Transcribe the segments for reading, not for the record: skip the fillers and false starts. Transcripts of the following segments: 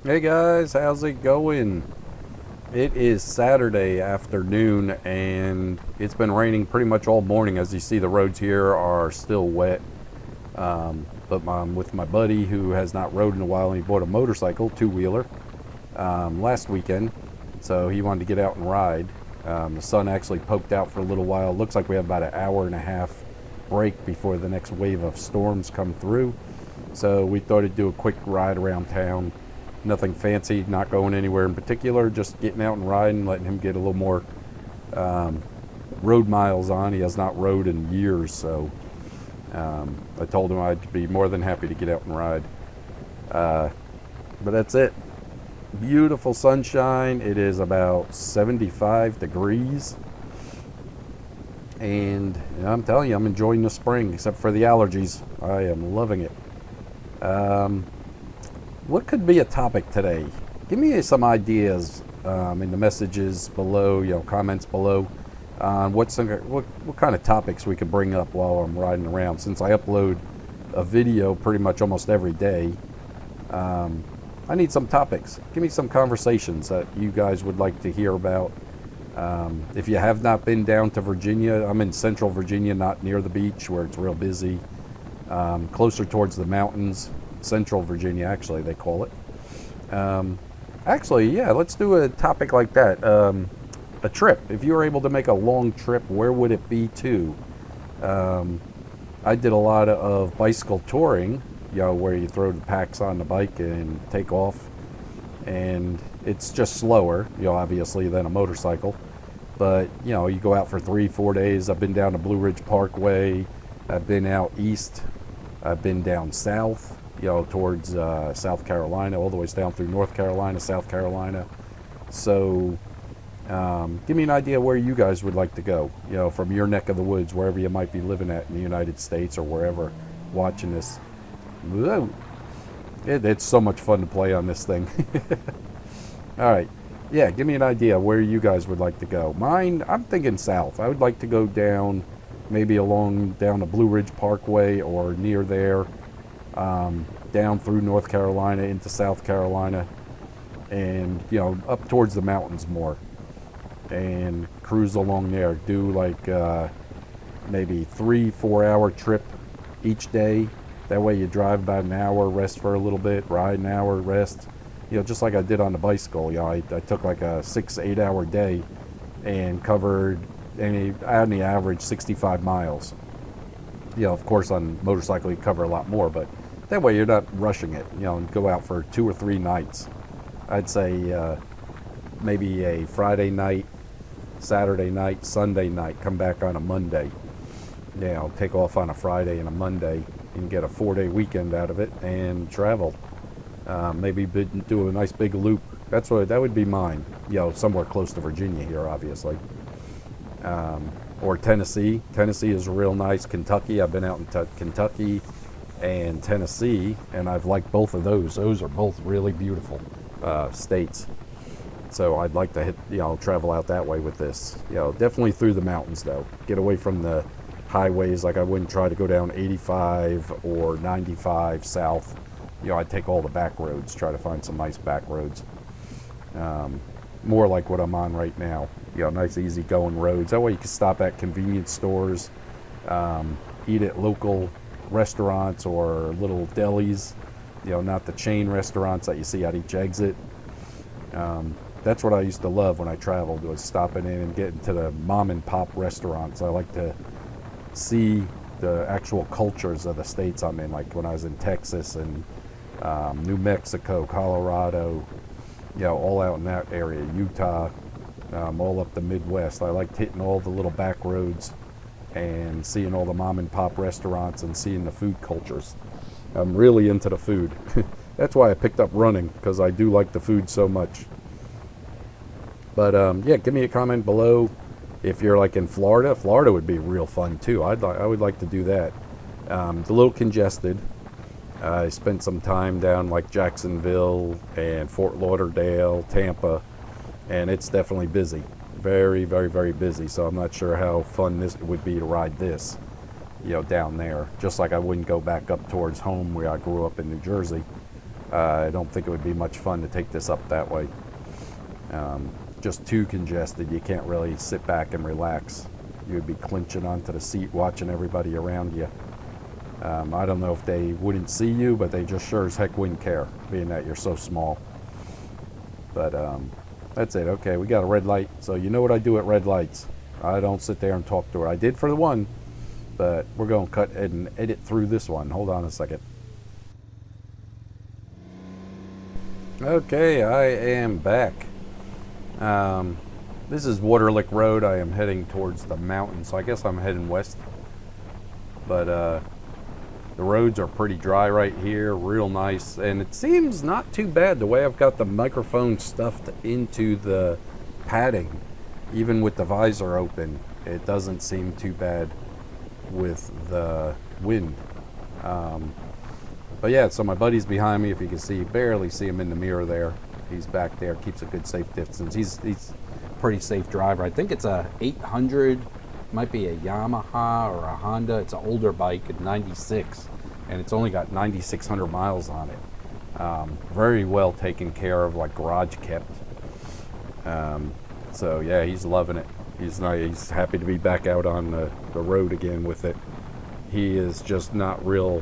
Hey guys, how's it going? It is Saturday afternoon and it's been raining pretty much all morning. As you see, the roads here are still wet. But I'm with my buddy who has not rode in a while, and he bought a motorcycle, two-wheeler, last weekend. So he wanted to get out and ride. The sun actually poked out for a little while. Looks like we have about an hour and a half break before the next wave of storms come through. So we thought I'd do a quick ride around town. Nothing fancy, not going anywhere in particular, just getting out and riding, letting him get a little more road miles on. He has not rode in years, so I told him I'd be more than happy to get out and ride. But that's it. Beautiful sunshine. It is about 75 degrees. And I'm telling you, I'm enjoying the spring, except for the allergies. I am loving it. What could be a topic today? Give me some ideas in the messages below, comments below, on what kind of topics we could bring up while I'm riding around. Since I upload a video pretty much almost every day, I need some topics. Give me some conversations that you guys would like to hear about. If you have not been down to Virginia, I'm in central Virginia, not near the beach where it's real busy. Closer towards the mountains. Central Virginia, actually, they call it. Yeah, let's do a topic like that. A trip. If you were able to make a long trip, where would it be to? I did a lot of bicycle touring, where you throw the packs on the bike and take off. And it's just slower, obviously, than a motorcycle. But, you go out for 3-4 days. I've been down to Blue Ridge Parkway. I've been out east. I've been down south, towards South Carolina, all the way down through North Carolina, South Carolina. So give me an idea where you guys would like to go, from your neck of the woods, wherever you might be living at in the United States or wherever watching this. Whoa. It's so much fun to play on this thing. All right. Yeah, give me an idea where you guys would like to go. Mine, I'm thinking south. I would like to go down, maybe down the Blue Ridge Parkway or near there, down through North Carolina into South Carolina, and up towards the mountains more, and cruise along there. Do like maybe 3-4 hour trip each day. That way you drive about an hour, rest for a little bit, ride an hour, rest. Just like I did on the bicycle. I took like a 6-8 hour day and covered on the average 65 miles. Of course on motorcycle you cover a lot more, but that way you're not rushing it, and go out for 2 or 3 nights. I'd say maybe a Friday night, Saturday night, Sunday night, come back on a Monday. Take off on a Friday and a Monday and get a 4-day weekend out of it and travel. Maybe do a nice big loop. That would be mine, somewhere close to Virginia here, obviously. Or Tennessee. Tennessee is real nice. Kentucky, I've been out in Kentucky and Tennessee, and I've liked both of those. Those are both really beautiful states. So I'd like to travel out that way with this. Definitely through the mountains though. Get away from the highways. Like I wouldn't try to go down 85 or 95 south. I'd take all the back roads, try to find some nice back roads. More like what I'm on right now. Nice easy going roads. That way you can stop at convenience stores, eat at local restaurants or little delis, not the chain restaurants that you see at each exit. That's what I used to love when I traveled, was stopping in and getting to the mom and pop restaurants. I like to see the actual cultures of the states I'm in, like when I was in Texas and New Mexico, Colorado, all out in that area, Utah, all up the Midwest. I liked hitting all the little back roads and seeing all the mom and pop restaurants and seeing the food cultures. I'm really into the food. That's why I picked up running, because I do like the food so much. But yeah, give me a comment below. If you're like in Florida, Florida would be real fun too. I would like to do that. It's a little congested. I spent some time down like Jacksonville and Fort Lauderdale, Tampa, and it's definitely busy. Very, very, very busy. So I'm not sure how fun this would be to ride this, down there. Just like I wouldn't go back up towards home where I grew up in New Jersey. I don't think it would be much fun to take this up that way. Just too congested. You can't really sit back and relax. You would be clinching onto the seat watching everybody around you. I don't know if they wouldn't see you, but they just sure as heck wouldn't care, being that you're so small. But that's it. Okay, we got a red light. So you know what I do at red lights. I don't sit there and talk to her. I did for the one, but we're going to cut and edit through this one. Hold on a second. Okay, I am back. This is Waterlick Road. I am heading towards the mountain, so I guess I'm heading west. But the roads are pretty dry right here, real nice, and it seems not too bad the way I've got the microphone stuffed into the padding. Even with the visor open, it doesn't seem too bad with the wind. But yeah, so my buddy's behind me. If you can see, barely see him in the mirror there. He's back there, keeps a good safe distance. He's a pretty safe driver. I think it's a 800, might be a Yamaha or a Honda. It's an older bike, at 96, and it's only got 9,600 miles on it. Very well taken care of, like garage kept. So yeah, he's loving it. He's happy to be back out on the road again with it. He is just not real,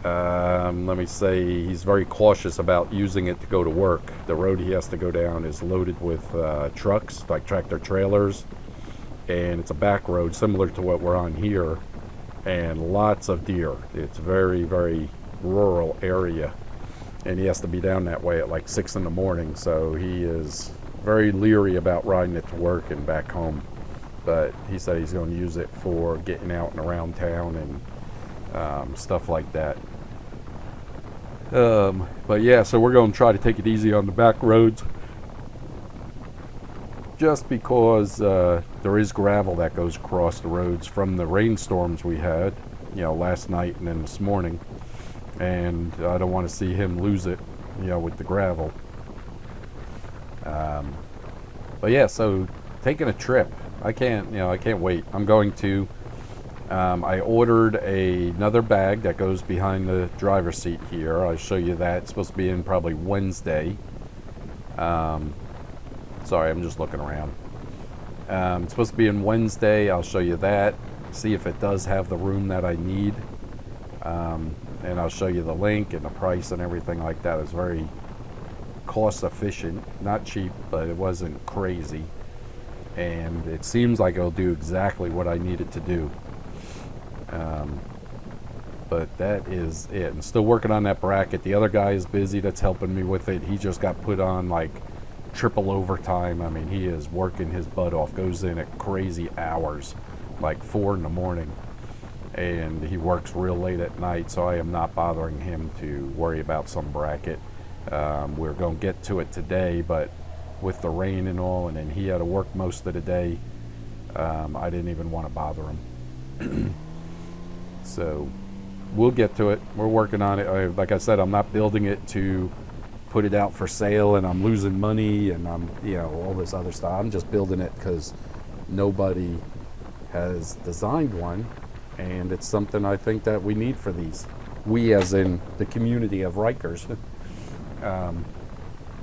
let me say, he's very cautious about using it to go to work. The road he has to go down is loaded with trucks, like tractor trailers, and it's a back road similar to what we're on here, and lots of deer. It's very, very rural area, and he has to be down that way at like 6 in the morning, so he is very leery about riding it to work and back home. But he said he's going to use it for getting out and around town and stuff like that. But yeah, so we're going to try to take it easy on the back roads, just because there is gravel that goes across the roads from the rainstorms we had, last night and then this morning, and I don't want to see him lose it, with the gravel. But yeah, so taking a trip, I can't wait. I'm going to. I ordered another bag that goes behind the driver's seat here. I'll show you that. It's supposed to be in probably Wednesday. Sorry, I'm just looking around. It's supposed to be in Wednesday. I'll show you that. See if it does have the room that I need. And I'll show you the link and the price and everything like that. It's very cost efficient. Not cheap, but it wasn't crazy. And it seems like it'll do exactly what I need it to do. But that is it. I'm still working on that bracket. The other guy is busy that's helping me with it. He just got put on like triple overtime. I mean, he is working his butt off, goes in at crazy hours, like 4 in the morning, and he works real late at night, so I am not bothering him to worry about some bracket. We're going to get to it today, but with the rain and all, and then he had to work most of the day, I didn't even want to bother him. So we'll get to it. We're working on it. Like I said, I'm not building it to put it out for sale and I'm losing money and I'm, all this other stuff. I'm just building it because nobody has designed one, and it's something I think that we need for these. We, as in the community of Rykers.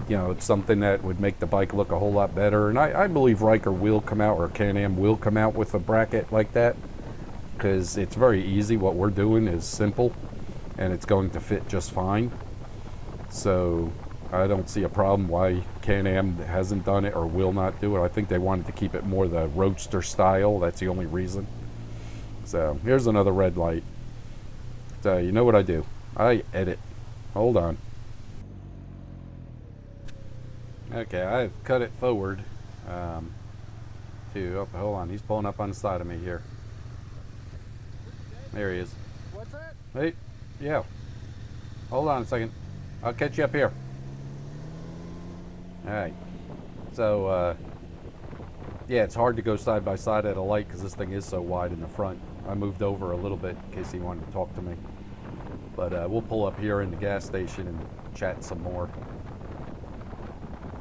It's something that would make the bike look a whole lot better. And I believe Ryker will come out, or Can-Am will come out with a bracket like that, because it's very easy. What we're doing is simple, and it's going to fit just fine. So I don't see a problem why Can-Am hasn't done it or will not do it. I think they wanted to keep it more the roadster style. That's the only reason. So here's another red light. So you know what I do? I edit. Hold on. Okay, I've cut it forward hold on, he's pulling up on the side of me here. There he is. What's that? Hey, yeah. Hold on a second. I'll catch you up here. Alright. So, yeah, it's hard to go side by side at a light because this thing is so wide in the front. I moved over a little bit in case he wanted to talk to me. But we'll pull up here in the gas station and chat some more.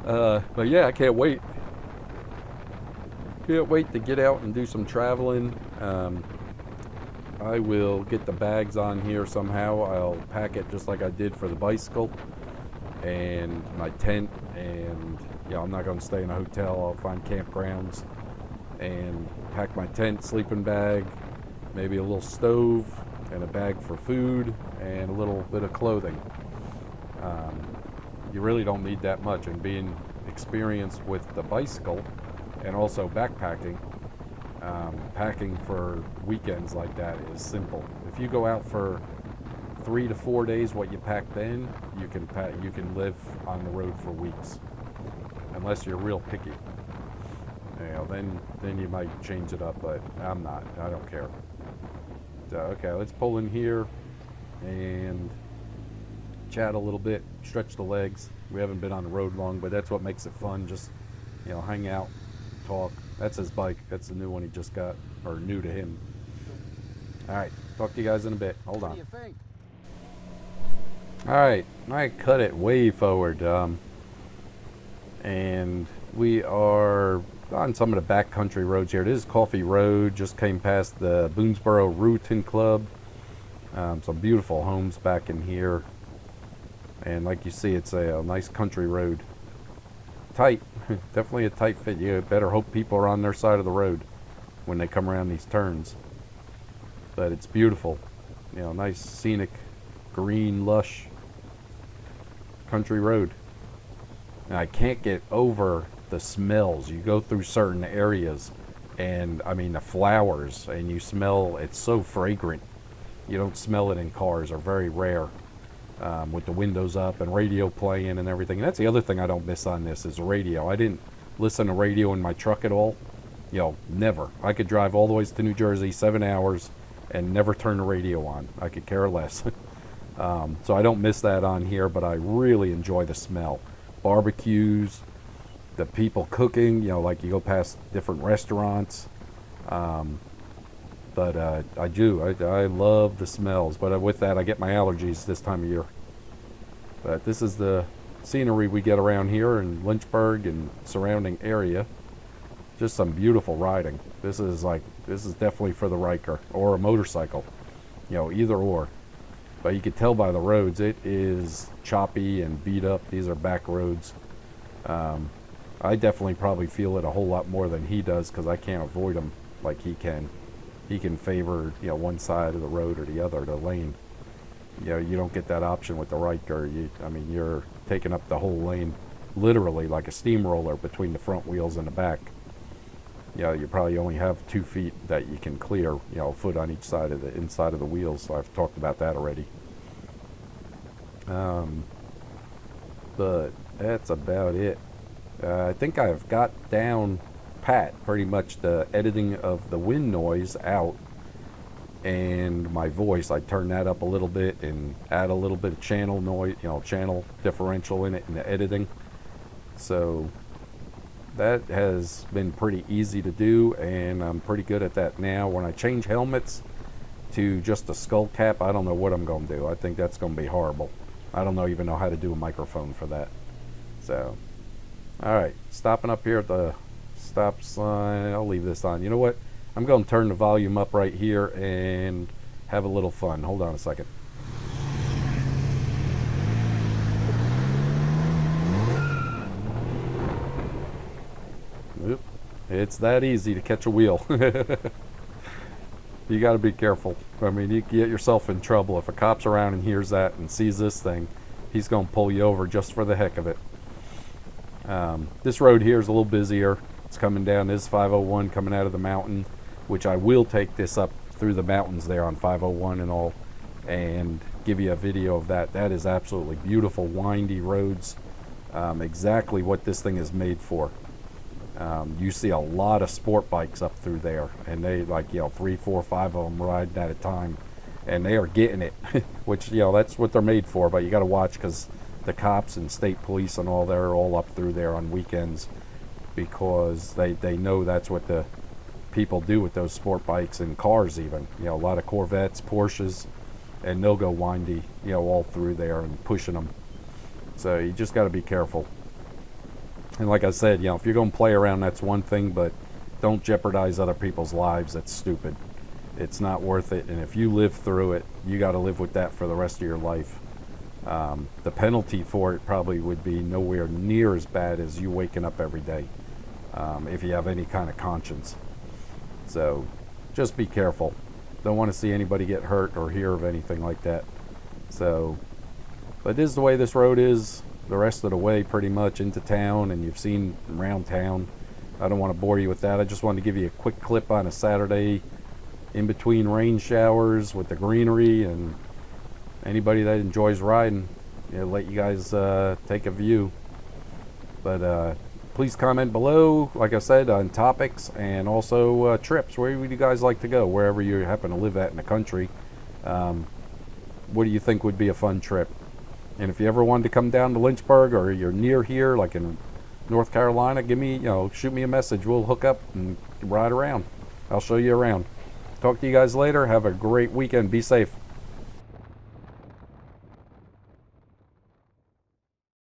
But yeah, I can't wait. Can't wait to get out and do some traveling. I will get the bags on here somehow. I'll pack it just like I did for the bicycle and my tent, and I'm not going to stay in a hotel. I'll find campgrounds and pack my tent, sleeping bag, maybe a little stove and a bag for food and a little bit of clothing. You really don't need that much, and being experienced with the bicycle and also backpacking, packing for weekends like that is simple. If you go out for 3 to 4 days, what you pack then, you can live on the road for weeks, unless you're real picky. Then you might change it up, but I'm not. I don't care. So, okay, let's pull in here and chat a little bit, stretch the legs. We haven't been on the road long, but that's what makes it fun. Just, hang out, talk. That's his bike. That's the new one he just got, or new to him. All right, talk to you guys in a bit. Hold on. What do you think? All right, I cut it way forward, and we are on some of the backcountry roads here. This is Coffee Road. Just came past the Boonesboro Rootin Club. Some beautiful homes back in here, and like you see, it's a nice country road. Tight, definitely a tight fit. You better hope people are on their side of the road when they come around these turns. But it's beautiful, nice scenic, green, lush country road. And I can't get over the smells. You go through certain areas, and I mean the flowers, and you smell. It's so fragrant. You don't smell it in cars, or very rare. With the windows up and radio playing and everything. And that's the other thing I don't miss on this is the radio. I didn't listen to radio in my truck at all. Never. I could drive all the ways to New Jersey, 7 hours, and never turn the radio on. I could care less. So I don't miss that on here, but I really enjoy the smell. Barbecues, the people cooking, like you go past different restaurants. But I do. I love the smells. But with that, I get my allergies this time of year. But this is the scenery we get around here in Lynchburg and surrounding area. Just some beautiful riding. This is definitely for the Ryker or a motorcycle. Either or. But you can tell by the roads, it is choppy and beat up. These are back roads. I definitely probably feel it a whole lot more than he does because I can't avoid them like he can. He can favor, one side of the road or the other, the lane. You don't get that option with the Ryker. You're taking up the whole lane, literally like a steamroller between the front wheels and the back. You probably only have 2 feet that you can clear, a foot on each side of the inside of the wheels. So I've talked about that already. But that's about it. I think I've got down pat pretty much the editing of the wind noise out, and my voice, I turn that up a little bit and add a little bit of channel noise, channel differential in it in the editing. So that has been pretty easy to do, and I'm pretty good at that now. When I change helmets to just a skull cap, I don't know what I'm going to do. I think that's going to be horrible. I don't even know how to do a microphone for that. So, all right, stopping up here at the stop sign. I'll leave this on. You know what? I'm going to turn the volume up right here and have a little fun. Hold on a second. Oop. It's that easy to catch a wheel. You got to be careful. You get yourself in trouble. If a cop's around and hears that and sees this thing, he's going to pull you over just for the heck of it. This road here is a little busier. It's coming down. This is 501 coming out of the mountain, which I will take this up through the mountains there on 501 and all, and give you a video of that. That is absolutely beautiful, windy roads. Exactly what this thing is made for. You see a lot of sport bikes up through there, and they 3, 4, 5 of them riding at a time, and they are getting it, which that's what they're made for. But you got to watch, because the cops and state police and all, they're all up through there on weekends, because they know that's what the people do with those sport bikes and cars even. A lot of Corvettes, Porsches, and they'll go windy, all through there and pushing them. So you just got to be careful. And like I said, if you're going to play around, that's one thing, but don't jeopardize other people's lives. That's stupid. it's not worth it. And if you live through it, you got to live with that for the rest of your life. The penalty for it probably would be nowhere near as bad as you waking up every day, if you have any kind of conscience. So just be careful. Don't want to see anybody get hurt or hear of anything like that. So, but this is the way this road is the rest of the way, pretty much into town, and you've seen around town. I don't want to bore you with that. I just wanted to give you a quick clip on a Saturday in between rain showers with the greenery, and anybody that enjoys riding, let you guys take a view. But please comment below, like I said, on topics and also trips. Where would you guys like to go, wherever you happen to live at in the country? What do you think would be a fun trip? And if you ever wanted to come down to Lynchburg, or you're near here, like in North Carolina, shoot me a message. We'll hook up and ride around. I'll show you around. Talk to you guys later. Have a great weekend. Be safe.